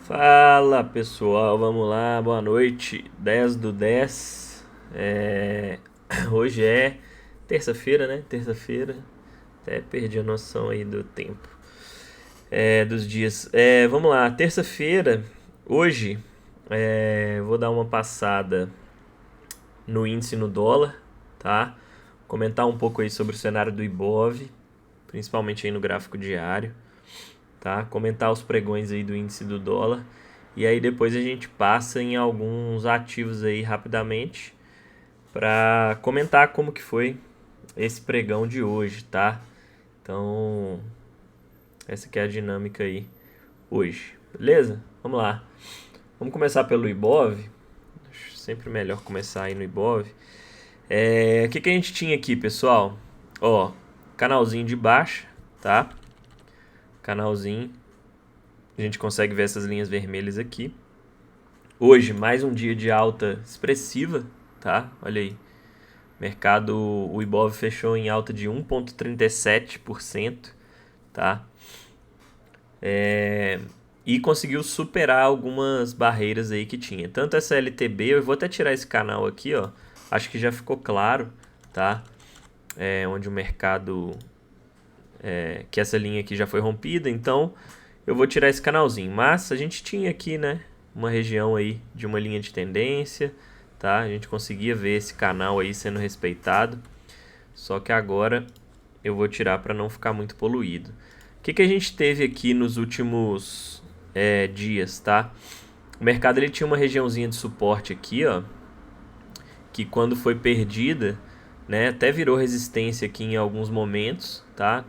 Fala pessoal, vamos lá, boa noite, 10/10. Hoje é terça-feira, né? Terça-feira, até perdi a noção aí do tempo, dos dias. Vamos lá, terça-feira, hoje, vou dar uma passada no índice no dólar, tá? Comentar um pouco aí sobre o cenário do Ibov, principalmente aí no gráfico diário, tá? Comentar os pregões aí do índice do dólar. E aí depois a gente passa em alguns ativos aí rapidamente para comentar como que foi esse pregão de hoje, tá? Então, essa que é a dinâmica aí hoje. Beleza? Vamos lá. Vamos começar pelo Ibov. Sempre melhor começar aí no Ibov. O que a gente tinha aqui, pessoal? Ó, canalzinho de baixa, tá? Canalzinho. A gente consegue ver essas linhas vermelhas aqui. Hoje, mais um dia de alta expressiva, tá? Olha aí. Mercado, o Ibov fechou em alta de 1,37%, tá? E conseguiu superar algumas barreiras aí que tinha. Tanto essa LTB, eu vou até tirar esse canal aqui, ó. Acho que já ficou claro, tá? Onde o mercado... que essa linha aqui já foi rompida, então eu vou tirar esse canalzinho. Mas a gente tinha aqui, né? Uma região aí de uma linha de tendência, tá? A gente conseguia ver esse canal aí sendo respeitado. Só que agora eu vou tirar para não ficar muito poluído. O que a gente teve aqui nos últimos dias, tá? O mercado ele tinha uma regiãozinha de suporte aqui, ó, que quando foi perdida, né, até virou resistência aqui em alguns momentos, tá?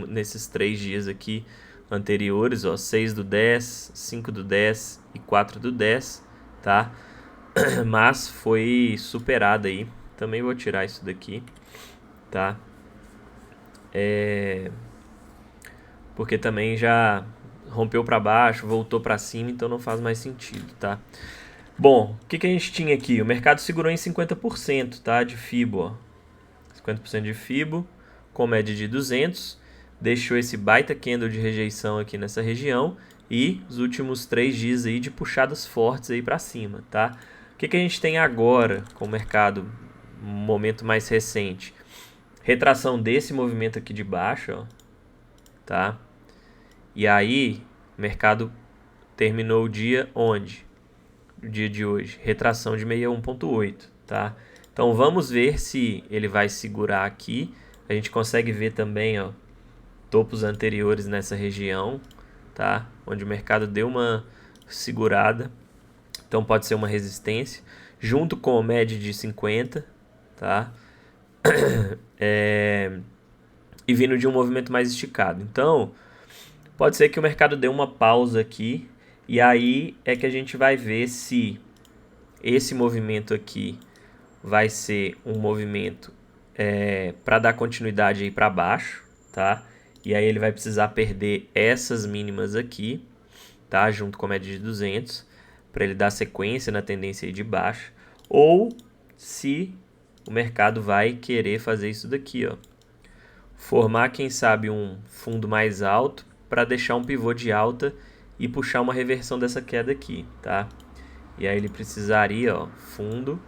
Nesses 3 dias aqui anteriores, ó, 6/10, 5/10 e 4/10, tá? Mas foi superada aí. Também vou tirar isso daqui, tá? Porque também já rompeu para baixo, voltou para cima, então não faz mais sentido, tá? Bom, o que a gente tinha aqui? O mercado segurou em 50%, tá? De FIBO, ó. 50% de FIBO, com média de 200, deixou esse baita candle de rejeição aqui nessa região e os últimos 3 dias aí de puxadas fortes aí para cima, tá? O que a gente tem agora com o mercado, um momento mais recente? Retração desse movimento aqui de baixo, ó, tá? E aí, o mercado terminou o dia onde? O dia de hoje, retração de 61,8, tá? Então vamos ver se ele vai segurar aqui. A gente consegue ver também, ó, topos anteriores nessa região, tá? Onde o mercado deu uma segurada. Então pode ser uma resistência junto com o médio de 50, tá? E vindo de um movimento mais esticado. Então, pode ser que o mercado dê uma pausa aqui e aí é que a gente vai ver se esse movimento aqui vai ser um movimento para dar continuidade aí para baixo, tá? E aí ele vai precisar perder essas mínimas aqui, tá? Junto com a média de 200, para ele dar sequência na tendência aí de baixo. Ou se o mercado vai querer fazer isso daqui, ó. Formar, quem sabe, um fundo mais alto para deixar um pivô de alta e puxar uma reversão dessa queda aqui, tá? E aí ele precisaria, ó, fundo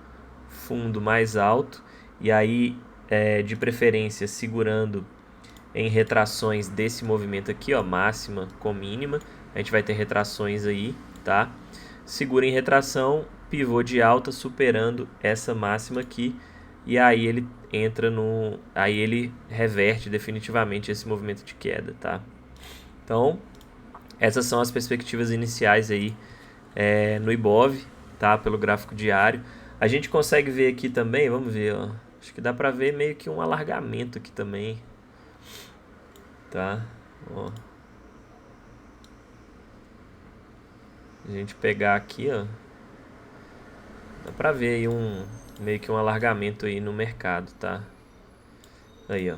mais alto, e aí de preferência segurando em retrações desse movimento aqui, ó, máxima com mínima. A gente vai ter retrações aí, tá? Segura em retração, pivô de alta superando essa máxima aqui, e aí ele entra no, aí ele reverte definitivamente esse movimento de queda, tá? Então, essas são as perspectivas iniciais aí no Ibov, tá? Pelo gráfico diário. A gente consegue ver aqui também, vamos ver, ó. Acho que dá pra ver meio que um alargamento aqui também, tá? Ó. A gente pegar aqui, ó, dá pra ver aí meio que um alargamento aí no mercado, tá? Aí, ó.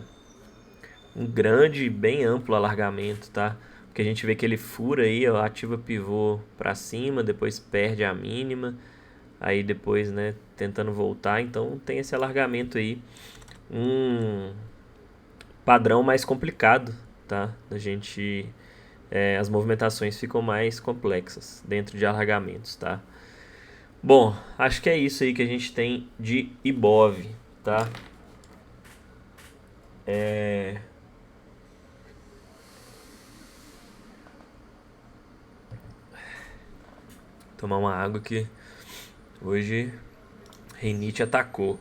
Um grande, bem amplo alargamento, tá? Porque a gente vê que ele fura aí, ó, ativa pivô pra cima, depois perde a mínima, aí depois, né, tentando voltar. Então tem esse alargamento aí, um padrão mais complicado, tá? Da gente as movimentações ficam mais complexas dentro de alargamentos, tá? Bom, acho que é isso aí que a gente tem de IBOV, tá? Tomar uma água que hoje rinite atacou.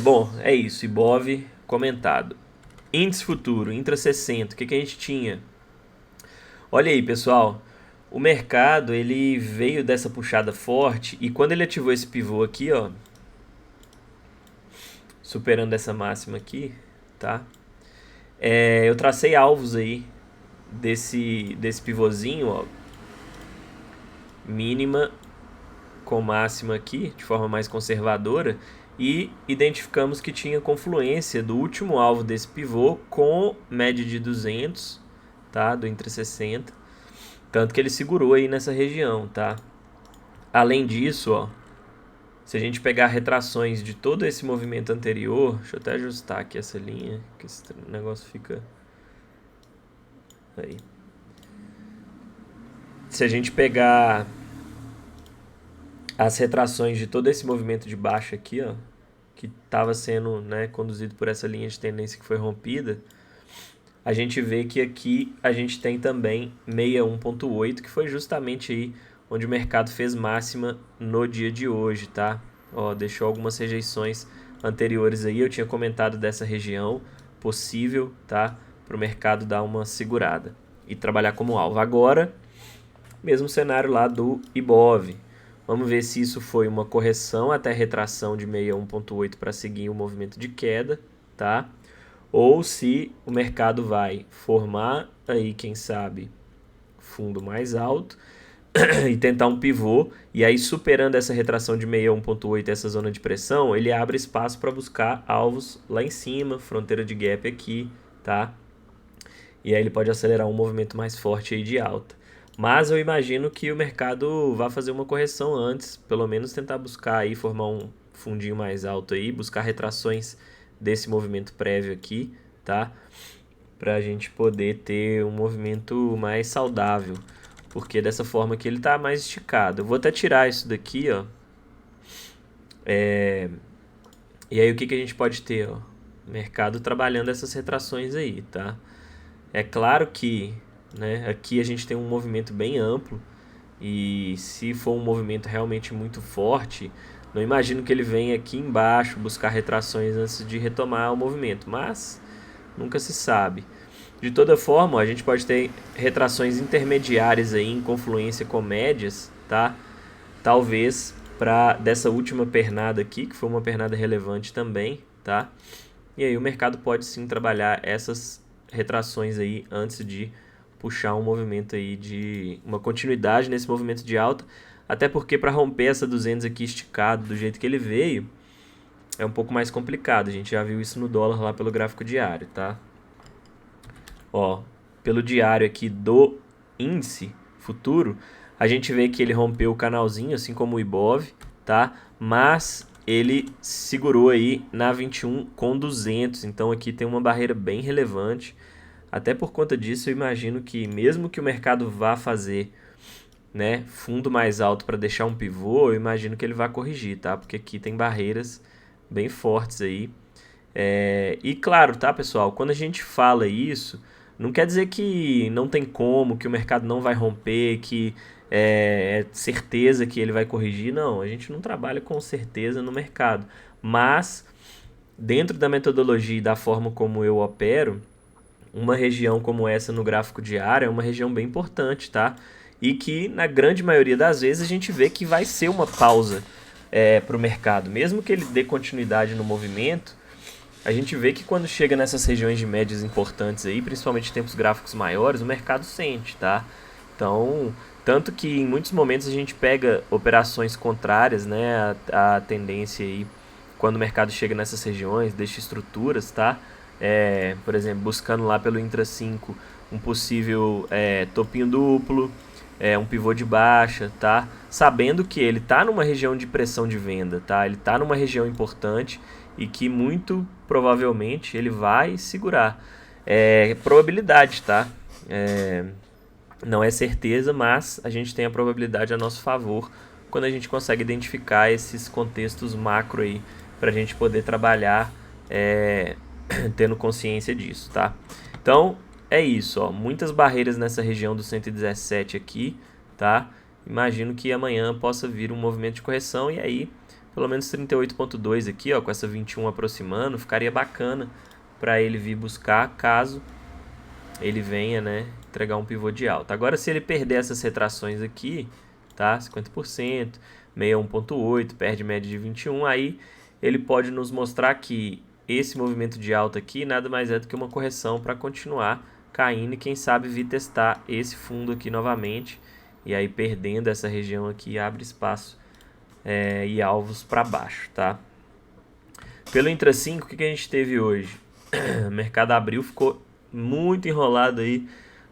Bom, é isso. IBOV comentado. Índice futuro, Intra 60. O que a gente tinha? Olha aí, pessoal. O mercado ele veio dessa puxada forte e quando ele ativou esse pivô aqui, ó, superando essa máxima aqui, tá? Eu tracei alvos aí desse pivôzinho, ó, mínima com máxima aqui, de forma mais conservadora, e identificamos que tinha confluência do último alvo desse pivô com média de 200, tá? Do Intra 60, tanto que ele segurou aí nessa região, tá? Além disso, ó, se a gente pegar retrações de todo esse movimento anterior, deixa eu até ajustar aqui essa linha, que esse negócio fica aí. Se a gente pegar as retrações de todo esse movimento de baixa aqui, ó, que estava sendo, né, conduzido por essa linha de tendência que foi rompida, a gente vê que aqui a gente tem também 61.8, que foi justamente aí onde o mercado fez máxima no dia de hoje, tá? Ó, deixou algumas rejeições anteriores aí, eu tinha comentado dessa região possível, tá? Para o mercado dar uma segurada e trabalhar como alvo. Agora, mesmo cenário lá do IBOV. Vamos ver se isso foi uma correção até retração de 61.8 para seguir o movimento de queda, tá? Ou se o mercado vai formar aí, quem sabe, fundo mais alto e tentar um pivô, e aí superando essa retração de 61.8, essa zona de pressão, ele abre espaço para buscar alvos lá em cima, fronteira de gap aqui, tá? E aí ele pode acelerar um movimento mais forte aí de alta. Mas eu imagino que o mercado vai fazer uma correção antes, pelo menos tentar buscar aí, formar um fundinho mais alto aí, buscar retrações desse movimento prévio aqui, tá? Pra gente poder ter um movimento mais saudável, porque dessa forma aqui ele tá mais esticado. Eu vou até tirar isso daqui, ó. E aí o que a gente pode ter, ó? Mercado trabalhando essas retrações aí, tá? É claro que, né, aqui a gente tem um movimento bem amplo e se for um movimento realmente muito forte, não imagino que ele venha aqui embaixo buscar retrações antes de retomar o movimento, mas nunca se sabe. De toda forma, a gente pode ter retrações intermediárias aí em confluência com médias, tá? Talvez para dessa última pernada aqui, que foi uma pernada relevante também, tá? E aí o mercado pode sim trabalhar essas retrações aí antes de puxar um movimento aí de uma continuidade nesse movimento de alta, até porque para romper essa 200 aqui esticado do jeito que ele veio, é um pouco mais complicado. A gente já viu isso no dólar lá pelo gráfico diário, tá? Ó, pelo diário aqui do índice futuro, a gente vê que ele rompeu o canalzinho, assim como o IBOV, tá? Mas ele segurou aí na 21 com 200, então aqui tem uma barreira bem relevante. Até por conta disso, eu imagino que mesmo que o mercado vá fazer, né, fundo mais alto para deixar um pivô, eu imagino que ele vai corrigir, tá? Porque aqui tem barreiras bem fortes aí. E claro, tá, pessoal, quando a gente fala isso, não quer dizer que não tem como, que o mercado não vai romper, que é certeza que ele vai corrigir. Não, a gente não trabalha com certeza no mercado. Mas, dentro da metodologia e da forma como eu opero, uma região como essa no gráfico diário é uma região bem importante, tá? E que, na grande maioria das vezes, a gente vê que vai ser uma pausa para o mercado. Mesmo que ele dê continuidade no movimento, a gente vê que quando chega nessas regiões de médias importantes aí, principalmente em tempos gráficos maiores, o mercado sente, tá? Então, tanto que em muitos momentos a gente pega operações contrárias, né, a tendência aí, quando o mercado chega nessas regiões, deixa estruturas, tá? Por exemplo, buscando lá pelo Intra 5 um possível topinho duplo, um pivô de baixa, tá? Sabendo que ele tá numa região de pressão de venda, tá? Ele tá numa região importante e que muito provavelmente ele vai segurar. Probabilidade, tá? Não é certeza, mas a gente tem a probabilidade a nosso favor quando a gente consegue identificar esses contextos macro aí para a gente poder trabalhar tendo consciência disso, tá? Então é isso, ó, muitas barreiras nessa região do 117 aqui, tá? Imagino que amanhã possa vir um movimento de correção e aí pelo menos 38.2 aqui, ó, com essa 21 aproximando, ficaria bacana para ele vir buscar caso ele venha, né, entregar um pivô de alta. Agora, se ele perder essas retrações aqui, tá, 50%, 61.8, perde média de 21, aí ele pode nos mostrar que esse movimento de alta aqui nada mais é do que uma correção para continuar caindo e quem sabe vir testar esse fundo aqui novamente e aí perdendo essa região aqui abre espaço e alvos para baixo, tá? Pelo Intra 5, o que a gente teve hoje? O mercado abriu, ficou muito enrolado aí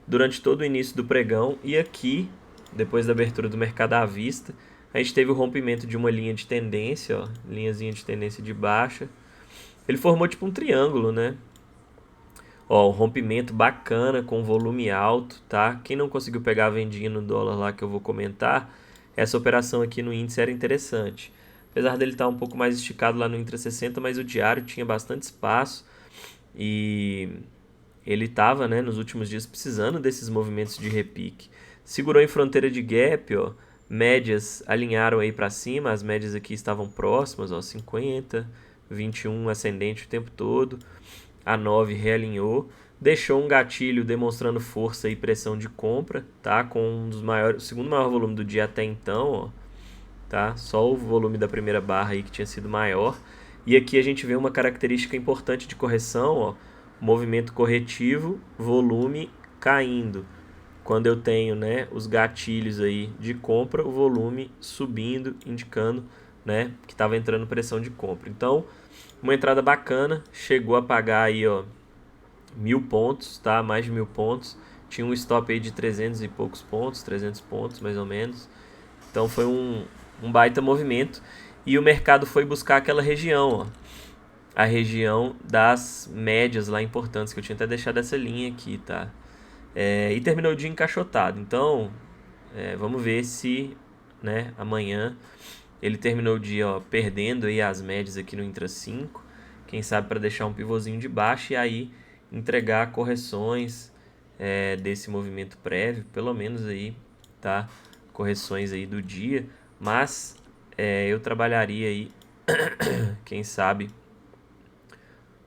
durante todo o início do pregão e aqui, depois da abertura do mercado à vista, a gente teve o rompimento de uma linha de tendência, ó, linhazinha de tendência de baixa. Ele formou tipo um triângulo, né? Ó, um rompimento bacana com volume alto, tá? Quem não conseguiu pegar a vendinha no dólar lá que eu vou comentar, essa operação aqui no índice era interessante. Apesar dele estar um pouco mais esticado lá no Intra 60, mas o diário tinha bastante espaço e ele estava, né, nos últimos dias precisando desses movimentos de repique. Segurou em fronteira de gap, ó, médias alinharam aí para cima, as médias aqui estavam próximas, ó, 50, 21 ascendente o tempo todo, a 9 realinhou, deixou um gatilho demonstrando força e pressão de compra, tá, com um dos maiores, o segundo maior volume do dia até então, ó, tá, só o volume da primeira barra aí que tinha sido maior, e aqui a gente vê uma característica importante de correção, ó, movimento corretivo, volume caindo. Quando eu tenho, né, os gatilhos aí de compra, o volume subindo, indicando, né, que estava entrando pressão de compra. Então, uma entrada bacana, chegou a pagar aí, ó, 1.000 pontos, tá? Mais de 1.000 pontos. Tinha um stop aí de 300 e poucos pontos, 300 pontos mais ou menos. Então foi um baita movimento e o mercado foi buscar aquela região, ó, a região das médias lá importantes, que eu tinha até deixado essa linha aqui, tá? E terminou o dia encaixotado. Então, vamos ver se, né, amanhã ele terminou o dia, ó, perdendo aí as médias aqui no Intra 5. Quem sabe para deixar um pivôzinho de baixo e aí entregar correções desse movimento prévio, pelo menos aí, tá? Correções aí do dia. Mas eu trabalharia aí, quem sabe,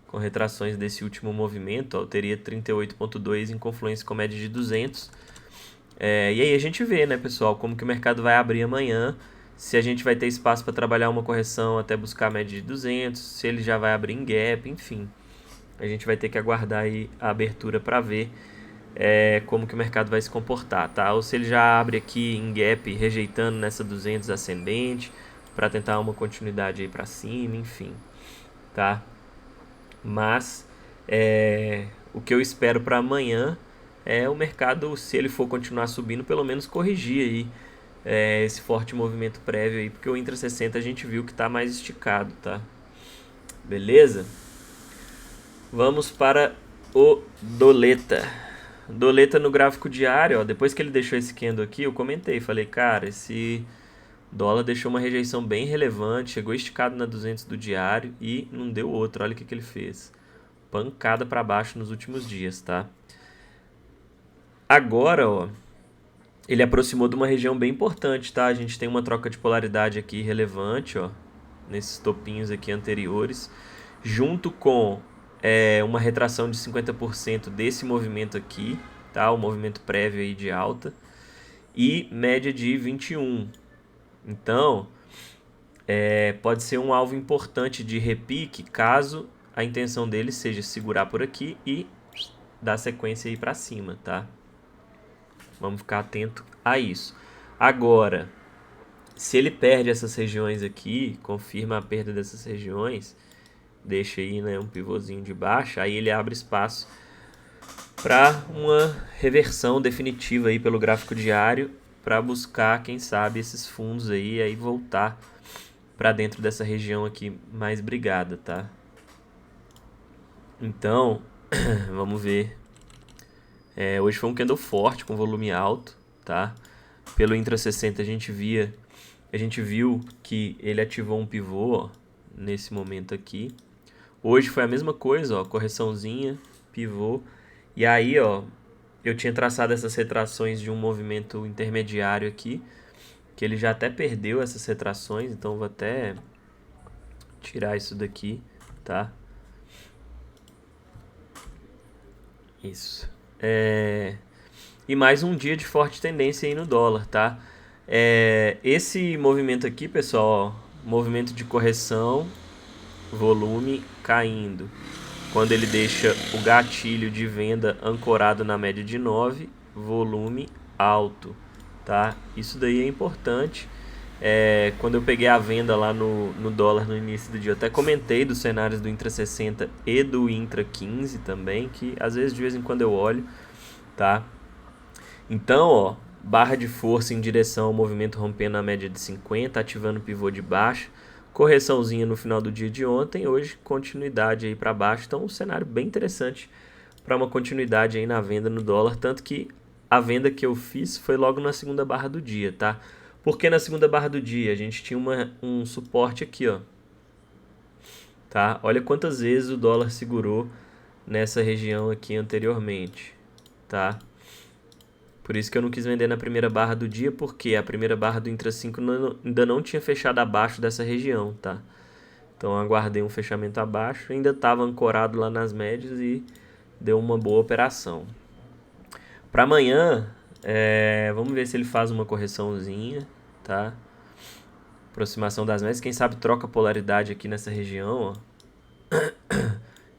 com retrações desse último movimento, ó, eu teria 38.2 em confluência com média de 200. E aí a gente vê, né, pessoal, como que o mercado vai abrir amanhã, se a gente vai ter espaço para trabalhar uma correção até buscar a média de 200, se ele já vai abrir em gap, enfim. A gente vai ter que aguardar aí a abertura para ver como que o mercado vai se comportar, tá? Ou se ele já abre aqui em gap, rejeitando nessa 200 ascendente, para tentar uma continuidade aí para cima, enfim, tá? Mas o que eu espero para amanhã é o mercado, se ele for continuar subindo, pelo menos corrigir aí esse forte movimento prévio aí, porque o Intra 60 a gente viu que está mais esticado, tá? Beleza? Vamos para o Doleta. Doleta no gráfico diário, ó, depois que ele deixou esse candle aqui, eu comentei, falei, cara, esse dólar deixou uma rejeição bem relevante, chegou esticado na 200 do diário e não deu outro. Olha o que ele fez. Pancada para baixo nos últimos dias, tá? Agora, ó, ele aproximou de uma região bem importante, tá? A gente tem uma troca de polaridade aqui relevante, ó, nesses topinhos aqui anteriores, junto com uma retração de 50% desse movimento aqui, tá? O movimento prévio aí de alta, e média de 21. Então, pode ser um alvo importante de repique, caso a intenção dele seja segurar por aqui e dar sequência aí para cima, tá? Vamos ficar atento a isso. Agora, se ele perde essas regiões aqui, confirma a perda dessas regiões, deixa aí, né, um pivôzinho de baixa, aí ele abre espaço para uma reversão definitiva aí pelo gráfico diário, para buscar, quem sabe, esses fundos aí voltar para dentro dessa região aqui mais brigada, tá? Então, vamos ver Hoje foi um candle forte, com volume alto, tá? Pelo Intra 60 a gente viu que ele ativou um pivô, ó, nesse momento aqui. Hoje foi a mesma coisa, ó, correçãozinha, pivô. E aí, ó, eu tinha traçado essas retrações de um movimento intermediário aqui, que ele já até perdeu essas retrações, então vou até tirar isso daqui, tá? Isso. E mais um dia de forte tendência aí no dólar, tá? Esse movimento aqui, pessoal, ó, movimento de correção, volume caindo. Quando ele deixa o gatilho de venda ancorado na média de 9, volume alto, tá? Isso daí é importante. Quando eu peguei a venda lá no dólar no início do dia, eu até comentei dos cenários do Intra 60 e do Intra 15 também, que às vezes de vez em quando eu olho, tá? Então, ó, barra de força em direção ao movimento rompendo a média de 50, ativando o pivô de baixa, correçãozinha no final do dia de ontem, hoje continuidade aí para baixo, então um cenário bem interessante para uma continuidade aí na venda no dólar, tanto que a venda que eu fiz foi logo na segunda barra do dia, tá? Porque na segunda barra do dia a gente tinha um suporte aqui, ó, tá? Olha quantas vezes o dólar segurou nessa região aqui anteriormente, tá? Por isso que eu não quis vender na primeira barra do dia, porque a primeira barra do Intra 5 ainda não tinha fechado abaixo dessa região, tá? Então eu aguardei um fechamento abaixo, ainda estava ancorado lá nas médias e deu uma boa operação. Para amanhã, vamos ver se ele faz uma correçãozinha, tá? Aproximação das médias, quem sabe troca polaridade aqui nessa região, ó.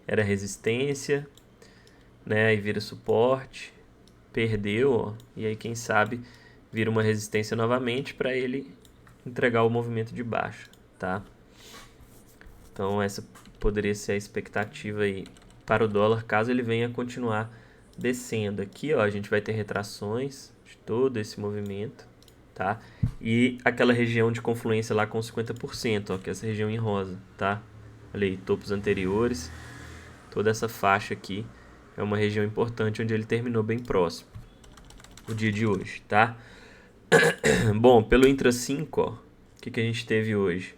Era resistência, né? Aí vira suporte, perdeu, ó. E aí quem sabe vira uma resistência novamente para ele entregar o movimento de baixa, tá? Então essa poderia ser a expectativa aí para o dólar, caso ele venha continuar descendo. Aqui, ó, a gente vai ter retrações de todo esse movimento, tá? E aquela região de confluência lá com 50%, ó, que é essa região em rosa, tá? Olha aí, topos anteriores, toda essa faixa aqui é uma região importante onde ele terminou bem próximo o dia de hoje, tá? Bom, pelo Intra 5, ó, o que a gente teve hoje?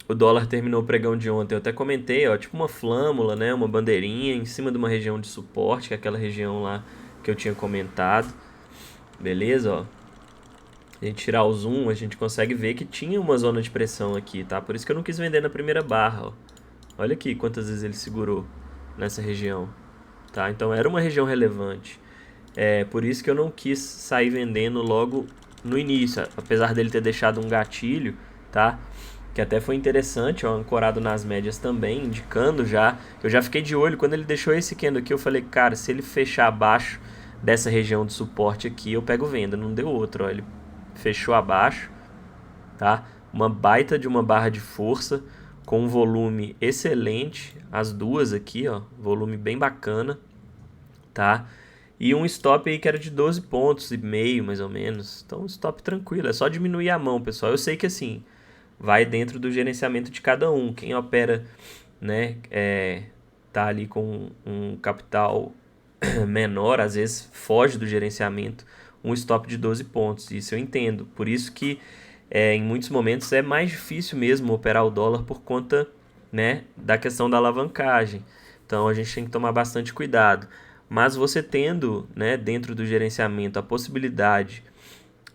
O dólar terminou o pregão de ontem, eu até comentei, ó, tipo uma flâmula, né, uma bandeirinha em cima de uma região de suporte, que é aquela região lá que eu tinha comentado. Beleza, ó. A gente tirar o zoom, a gente consegue ver que tinha uma zona de pressão aqui, tá? Por isso que eu não quis vender na primeira barra, ó. Olha aqui quantas vezes ele segurou nessa região, tá? Então era uma região relevante. Por isso que eu não quis sair vendendo logo no início, apesar dele ter deixado um gatilho, tá? Que até foi interessante, ó, ancorado nas médias também, indicando já. Eu já fiquei de olho, quando ele deixou esse candle aqui, eu falei, cara, se ele fechar abaixo dessa região de suporte aqui, eu pego venda. Não deu outro, ó, ele fechou abaixo, tá? Uma baita de uma barra de força, com um volume excelente, as duas aqui, ó, volume bem bacana, tá? E um stop aí que era de 12 pontos e meio, mais ou menos. Então, um stop tranquilo, é só diminuir a mão, pessoal. Eu sei que assim, vai dentro do gerenciamento de cada um. Quem opera, né, tá ali com um capital menor, às vezes foge do gerenciamento, um stop de 12 pontos. Isso eu entendo. Por isso que em muitos momentos é mais difícil mesmo operar o dólar por conta, né, da questão da alavancagem. Então a gente tem que tomar bastante cuidado. Mas você tendo, né, dentro do gerenciamento a possibilidade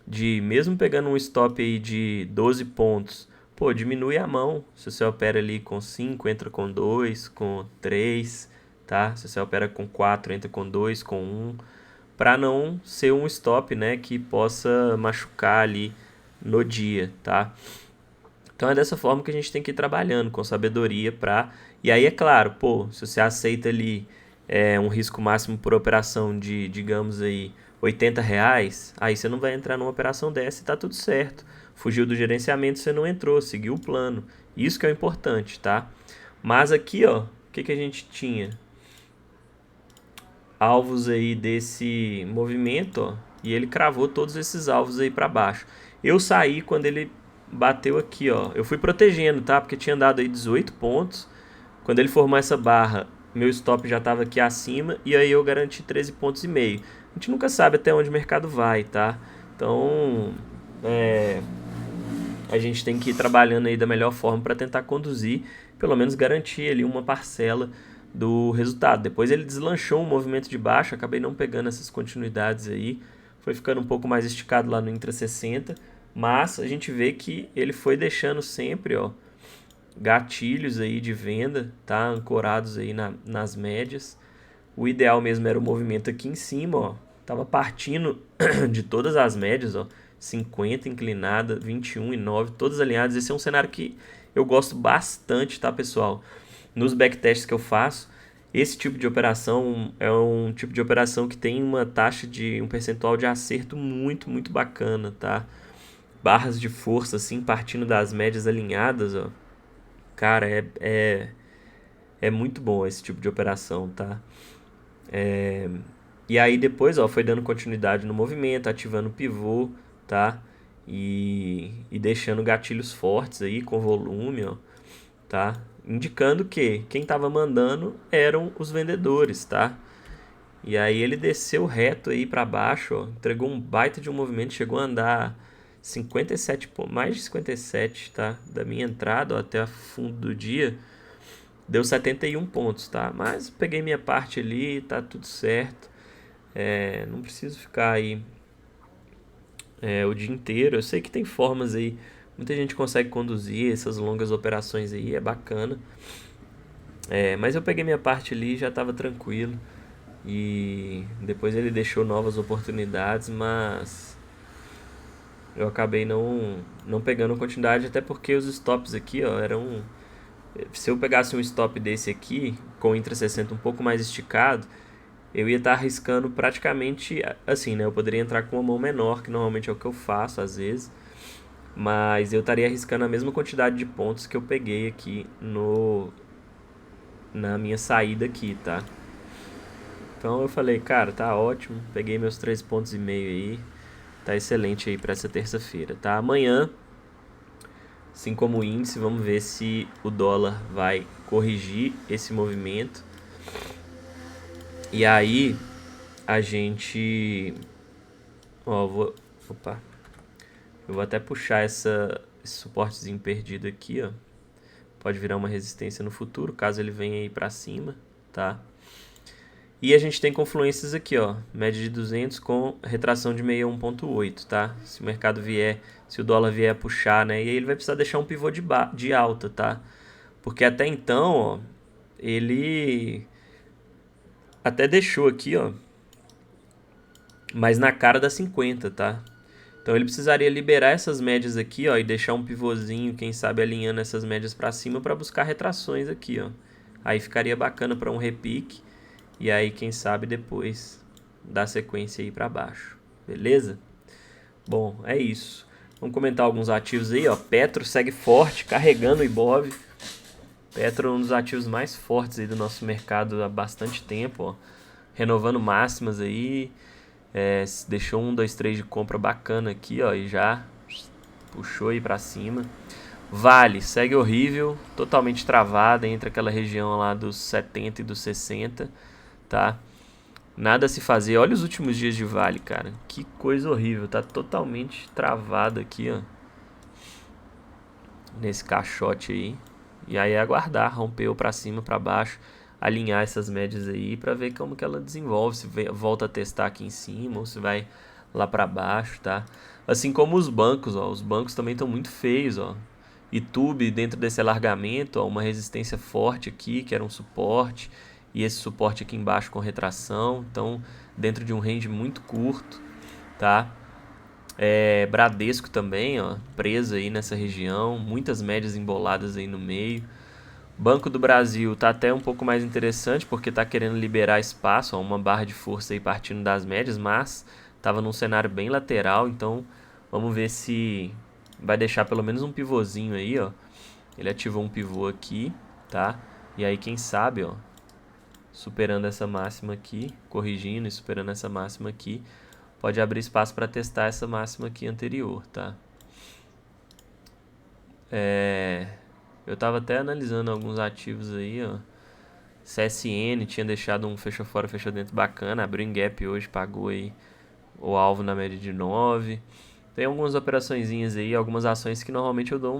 de, mesmo pegando um stop aí de 12 pontos, pô, diminui a mão. Se você opera ali com 5, entra com 2, com 3, tá? Se você opera com 4, entra com 2, com 1, para não ser um stop, né, que possa machucar ali no dia, tá? Então é dessa forma que a gente tem que ir trabalhando, com sabedoria para... E aí é claro, pô, se você aceita ali um risco máximo por operação de, digamos aí, R$80, aí você não vai entrar numa operação dessa e tá tudo certo. Fugiu do gerenciamento, você não entrou, seguiu o plano. Isso que é o importante, tá? Mas aqui, ó, o que a gente tinha? Alvos aí desse movimento, ó, e ele cravou todos esses alvos aí para baixo. Eu saí quando ele bateu aqui, ó. Eu fui protegendo, tá? Porque tinha dado aí 18 pontos. Quando ele formou essa barra, meu stop já estava aqui acima e aí eu garanti 13,5 pontos. A gente nunca sabe até onde o mercado vai, tá? Então, a gente tem que ir trabalhando aí da melhor forma para tentar conduzir, pelo menos garantir ali uma parcela do resultado. Depois ele deslanchou um movimento de baixo, acabei não pegando essas continuidades aí, foi ficando um pouco mais esticado lá no Intra 60, mas a gente vê que ele foi deixando sempre, ó, gatilhos aí de venda, tá? Ancorados aí nas médias. O ideal mesmo era o movimento aqui em cima, ó. Tava partindo de todas as médias, ó. 50 inclinada, 21 e 9, todas alinhadas. Esse é um cenário que eu gosto bastante, tá, pessoal? Nos backtests que eu faço, esse tipo de operação é um tipo de operação que tem uma taxa de um percentual de acerto muito, muito bacana, tá? Barras de força assim partindo das médias alinhadas, ó. Cara, é muito bom esse tipo de operação, tá? E aí depois, ó, foi dando continuidade no movimento, ativando o pivô, tá? E deixando gatilhos fortes aí com volume, ó, tá? Indicando que quem estava mandando eram os vendedores, tá? E aí ele desceu reto aí para baixo, ó, entregou um baita de um movimento, chegou a andar 57, mais de 57, tá? Da minha entrada ó, até o fundo do dia, deu 71 pontos, tá? Mas peguei minha parte ali, tá tudo certo. Não preciso ficar aí o dia inteiro. Eu sei que tem formas aí, muita gente consegue conduzir essas longas operações aí, é bacana. Mas eu peguei minha parte ali, já estava tranquilo. E depois ele deixou novas oportunidades, mas eu acabei não pegando continuidade, até porque os stops aqui, ó, eram... Se eu pegasse um stop desse aqui, com o Intra 60 um pouco mais esticado, eu ia estar arriscando praticamente assim, né? Eu poderia entrar com uma mão menor, que normalmente é o que eu faço às vezes, mas eu estaria arriscando a mesma quantidade de pontos que eu peguei aqui na minha saída aqui, tá? Então eu falei, cara, tá ótimo, peguei meus 3,5 pontos aí, tá excelente aí para essa terça-feira, tá? Amanhã, assim como o índice, vamos ver se o dólar vai corrigir esse movimento. E aí a gente, ó, opa, eu vou até puxar esse suportezinho perdido aqui, ó. Pode virar uma resistência no futuro, caso ele venha aí para cima, tá? E a gente tem confluências aqui, ó, média de 200 com retração de 61,8, tá? Se o mercado vier, se o dólar vier a puxar, né? E aí ele vai precisar deixar um pivô de alta, tá? Porque até então, ó, ele até deixou aqui, ó, mas na cara da 50, tá? Então ele precisaria liberar essas médias aqui, ó, e deixar um pivôzinho, quem sabe alinhando essas médias para cima para buscar retrações aqui, ó. Aí ficaria bacana para um repique e aí quem sabe depois dar sequência aí para baixo. Beleza? Bom, é isso. Vamos comentar alguns ativos aí, ó. Petro segue forte, carregando o Ibov. Petro é um dos ativos mais fortes aí do nosso mercado há bastante tempo, ó. Renovando máximas aí. Deixou 1, 2, 3 de compra bacana aqui, ó, e já puxou aí pra cima. Vale, segue horrível, totalmente travada entre aquela região lá dos 70 e dos 60, tá? Nada a se fazer. Olha os últimos dias de Vale, cara. Que coisa horrível, tá totalmente travada aqui, ó. Nesse caixote aí. E aí é aguardar, rompeu pra cima, pra baixo, alinhar essas médias aí pra ver como que ela desenvolve, se volta a testar aqui em cima ou se vai lá pra baixo, tá? Assim como os bancos, ó, os bancos também estão muito feios, ó. YouTube dentro desse alargamento, ó, uma resistência forte aqui, que era um suporte, e esse suporte aqui embaixo com retração, então dentro de um range muito curto, tá? Bradesco também, ó, preso aí nessa região, muitas médias emboladas aí no meio. Banco do Brasil tá até um pouco mais interessante porque tá querendo liberar espaço, ó, uma barra de força aí partindo das médias, mas tava num cenário bem lateral, então vamos ver se vai deixar pelo menos um pivôzinho aí, ó. Ele ativou um pivô aqui, tá? E aí quem sabe, ó, superando essa máxima aqui, corrigindo e superando essa máxima aqui, pode abrir espaço para testar essa máxima aqui anterior, tá? Eu tava até analisando alguns ativos aí, ó. CSN tinha deixado um fechou fora, fechou dentro bacana, abriu em gap hoje, pagou aí o alvo na média de 9. Tem algumas operaçõezinhas aí, algumas ações que normalmente eu dou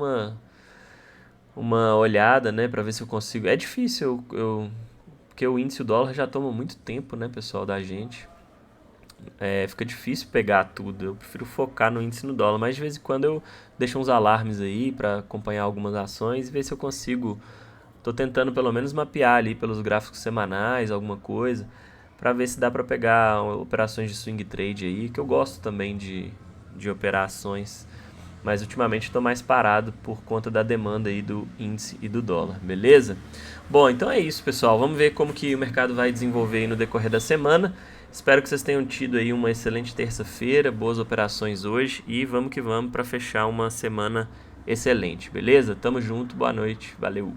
uma olhada, né, pra ver se eu consigo. É difícil, porque o índice e o dólar já tomam muito tempo, né, pessoal, da gente. Fica difícil pegar tudo. Eu prefiro focar no índice e no dólar, mas de vez em quando eu deixo uns alarmes aí pra acompanhar algumas ações e ver se eu consigo. Tô tentando pelo menos mapear ali pelos gráficos semanais, alguma coisa, pra ver se dá pra pegar operações de swing trade aí, que eu gosto também de operações, mas ultimamente estou mais parado por conta da demanda aí do índice e do dólar, beleza? Bom, então é isso, pessoal. Vamos ver como que o mercado vai desenvolver aí no decorrer da semana. Espero que vocês tenham tido aí uma excelente terça-feira, boas operações hoje e vamos que vamos para fechar uma semana excelente, beleza? Tamo junto, boa noite, valeu!